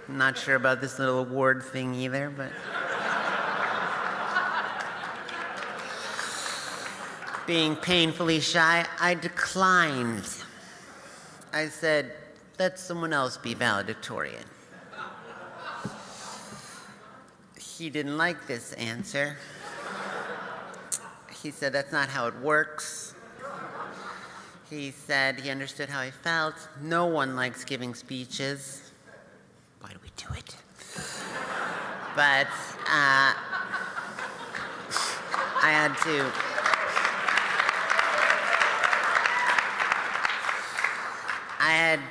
I'm not sure about this little award thing either, but... Being painfully shy, I declined. I said, let someone else be valedictorian. He didn't like this answer. He said, that's not how it works. He said he understood how I felt. No one likes giving speeches. Why do we do it? But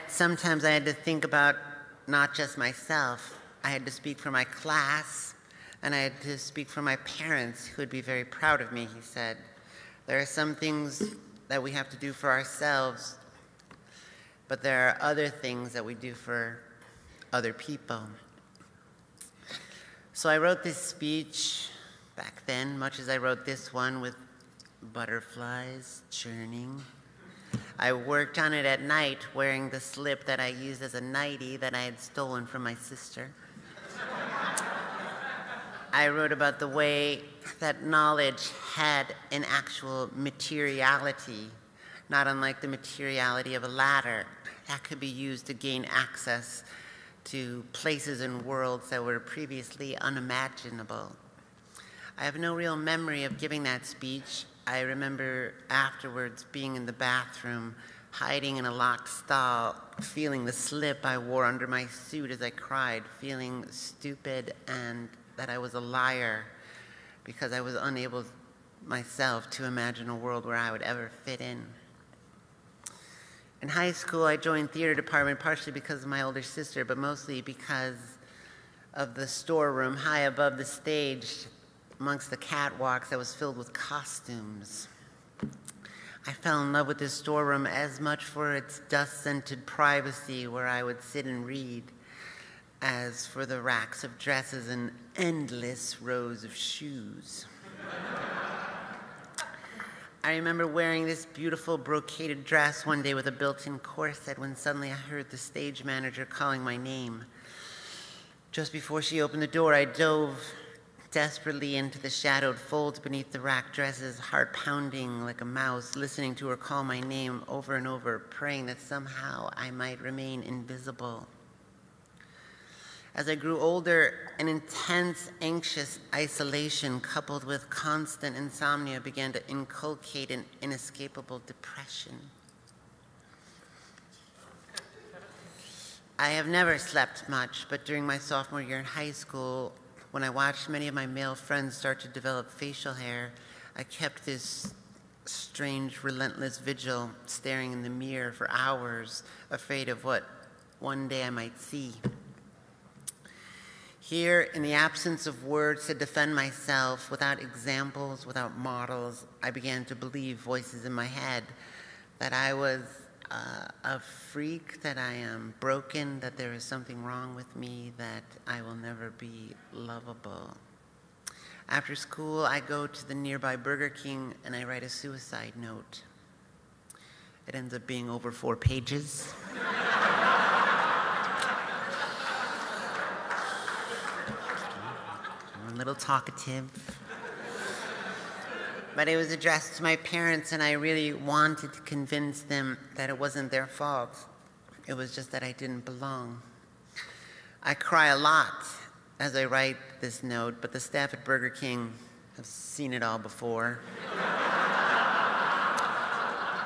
sometimes I had to think about not just myself. I had to speak for my class, and I had to speak for my parents, who would be very proud of me, he said. There are some things that we have to do for ourselves, but there are other things that we do for other people. So I wrote this speech back then, much as I wrote this one, with butterflies churning. I worked on it at night wearing the slip that I used as a nightie that I had stolen from my sister. I wrote about the way that knowledge had an actual materiality, not unlike the materiality of a ladder that could be used to gain access to places and worlds that were previously unimaginable. I have no real memory of giving that speech. I remember afterwards being in the bathroom, hiding in a locked stall, feeling the slip I wore under my suit as I cried, feeling stupid and that I was a liar because I was unable myself to imagine a world where I would ever fit in. In high school, I joined theater department partially because of my older sister, but mostly because of the storeroom high above the stage amongst the catwalks that was filled with costumes. I fell in love with this storeroom as much for its dust-scented privacy where I would sit and read as for the racks of dresses and endless rows of shoes. I remember wearing this beautiful brocaded dress one day with a built-in corset when suddenly I heard the stage manager calling my name. Just before she opened the door, I dove desperately into the shadowed folds beneath the rack dresses, heart pounding like a mouse, listening to her call my name over and over, praying that somehow I might remain invisible. As I grew older, an intense, anxious isolation coupled with constant insomnia began to inculcate an inescapable depression. I have never slept much, but during my sophomore year in high school, when I watched many of my male friends start to develop facial hair, I kept this strange, relentless vigil, staring in the mirror for hours, afraid of what one day I might see. Here, in the absence of words to defend myself, without examples, without models, I began to believe voices in my head that I was a freak, that I am broken, that there is something wrong with me, that I will never be lovable. After school, I go to the nearby Burger King and I write a suicide note. It ends up being over 4 pages. I'm a little talkative. But it was addressed to my parents, and I really wanted to convince them that it wasn't their fault. It was just that I didn't belong. I cry a lot as I write this note, but the staff at Burger King have seen it all before.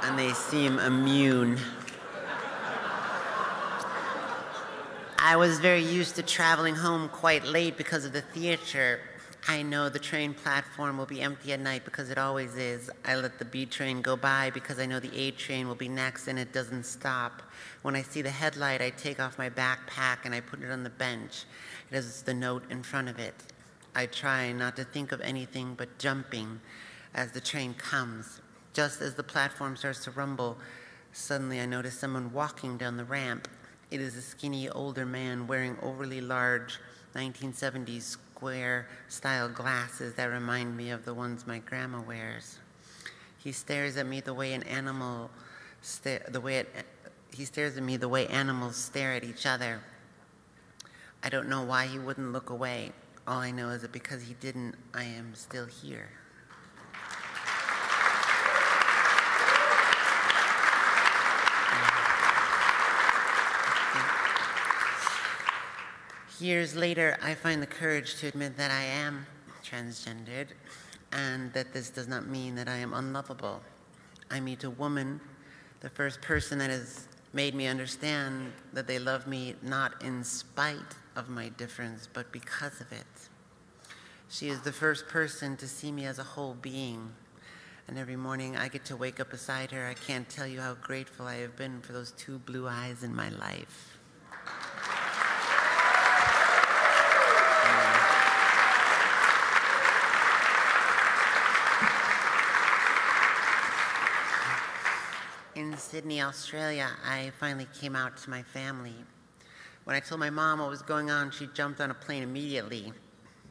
And they seem immune. I was very used to traveling home quite late because of the theater. I know the train platform will be empty at night because it always is. I let the B train go by because I know the A train will be next and it doesn't stop. When I see the headlight, I take off my backpack and I put it on the bench. It has the note in front of it. I try not to think of anything but jumping as the train comes. Just as the platform starts to rumble, suddenly I notice someone walking down the ramp. It is a skinny older man wearing overly large 1970s square-style glasses that remind me of the ones my grandma wears. He stares at me the way animals stare at each other. I don't know why he wouldn't look away. All I know is that because he didn't, I am still here. Years later, I find the courage to admit that I am transgendered and that this does not mean that I am unlovable. I meet a woman, the first person that has made me understand that they love me not in spite of my difference, but because of it. She is the first person to see me as a whole being. And every morning I get to wake up beside her. I can't tell you how grateful I have been for those two blue eyes in my life. In Sydney, Australia, I finally came out to my family. When I told my mom what was going on, she jumped on a plane immediately.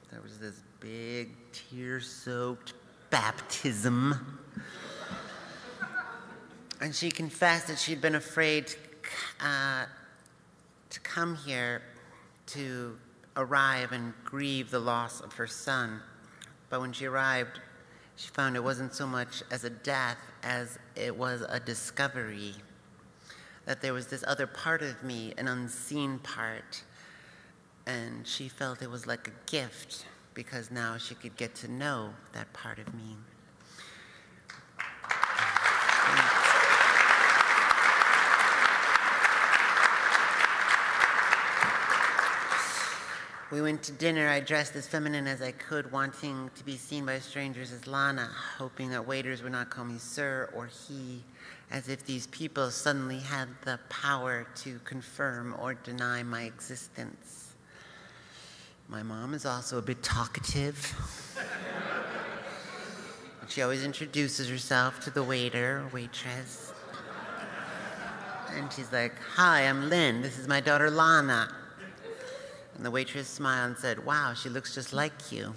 There was this big, tear-soaked baptism. And she confessed that she'd been afraid to come here to arrive and grieve the loss of her son. But when she arrived, she found it wasn't so much as a death as it was a discovery, that there was this other part of me, an unseen part, and she felt it was like a gift because now she could get to know that part of me. We went to dinner. I dressed as feminine as I could, wanting to be seen by strangers as Lana, hoping that waiters would not call me sir or he, as if these people suddenly had the power to confirm or deny my existence. My mom is also a bit talkative. She always introduces herself to the waiter or waitress. And she's like, "Hi, I'm Lynn. This is my daughter, Lana." And the waitress smiled and said, "Wow, she looks just like you."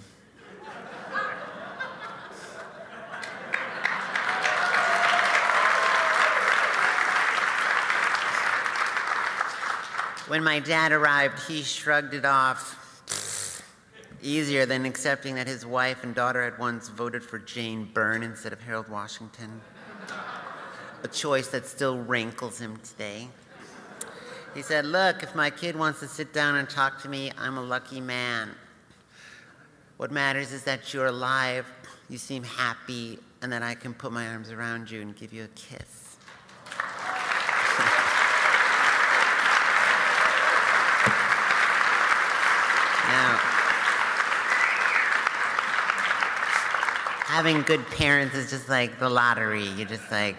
When my dad arrived, he shrugged it off. Easier than accepting that his wife and daughter had once voted for Jane Byrne instead of Harold Washington. A choice that still rankles him today. He said, "Look, if my kid wants to sit down and talk to me, I'm a lucky man. What matters is that you're alive, you seem happy, and that I can put my arms around you and give you a kiss." Now, having good parents is just like the lottery. You're just like,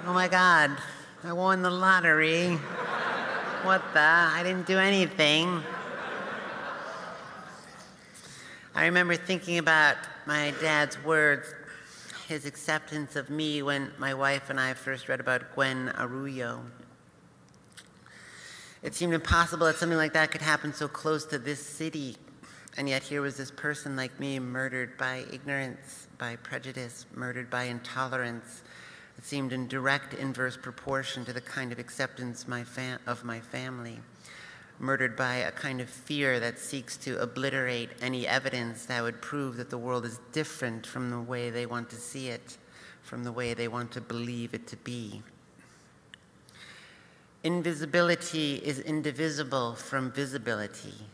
"Oh my God, I won the lottery. What the? I didn't do anything." I remember thinking about my dad's words, his acceptance of me when my wife and I first read about Gwen Arroyo. It seemed impossible that something like that could happen so close to this city. And yet here was this person like me murdered by ignorance, by prejudice, murdered by intolerance. It seemed in direct inverse proportion to the kind of acceptance of my family, murdered by a kind of fear that seeks to obliterate any evidence that would prove that the world is different from the way they want to see it, from the way they want to believe it to be. Invisibility is indivisible from visibility.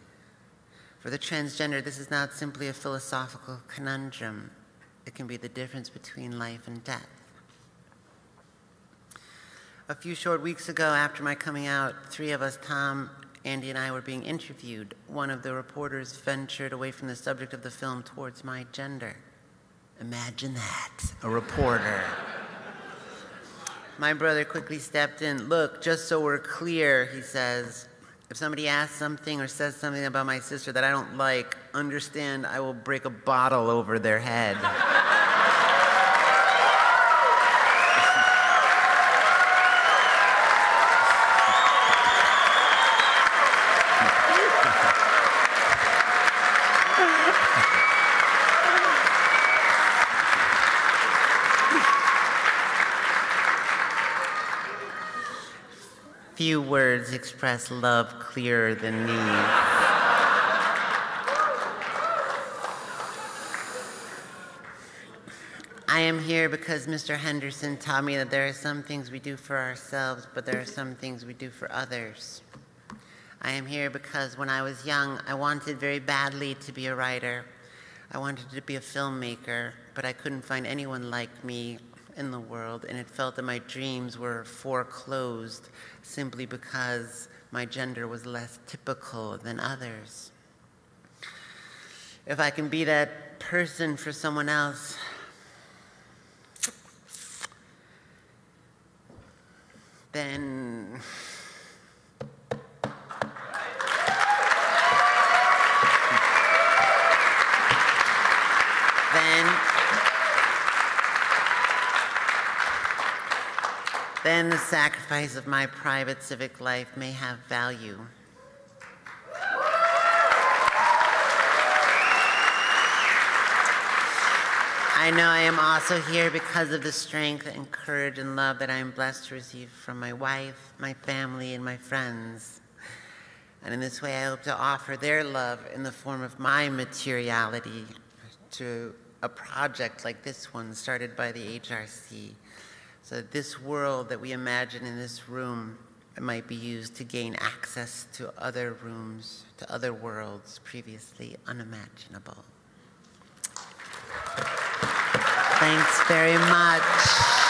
For the transgender, this is not simply a philosophical conundrum. It can be the difference between life and death. A few short weeks ago, after my coming out, three of us, Tom, Andy, and I, were being interviewed. One of the reporters ventured away from the subject of the film towards my gender. Imagine that, a reporter. My brother quickly stepped in. "Look, just so we're clear," he says, "if somebody asks something or says something about my sister that I don't like, understand I will break a bottle over their head." Few words express love clearer than these. I am here because Mr. Henderson taught me that there are some things we do for ourselves, but there are some things we do for others. I am here because when I was young, I wanted very badly to be a writer. I wanted to be a filmmaker, but I couldn't find anyone like me in the world, and it felt that my dreams were foreclosed simply because my gender was less typical than others. If I can be that person for someone else, then the sacrifice of my private civic life may have value. I know I am also here because of the strength and courage and love that I am blessed to receive from my wife, my family, and my friends. And in this way, I hope to offer their love in the form of my materiality to a project like this one started by the HRC. So that this world that we imagine in this room might be used to gain access to other rooms, to other worlds previously unimaginable. Thanks very much.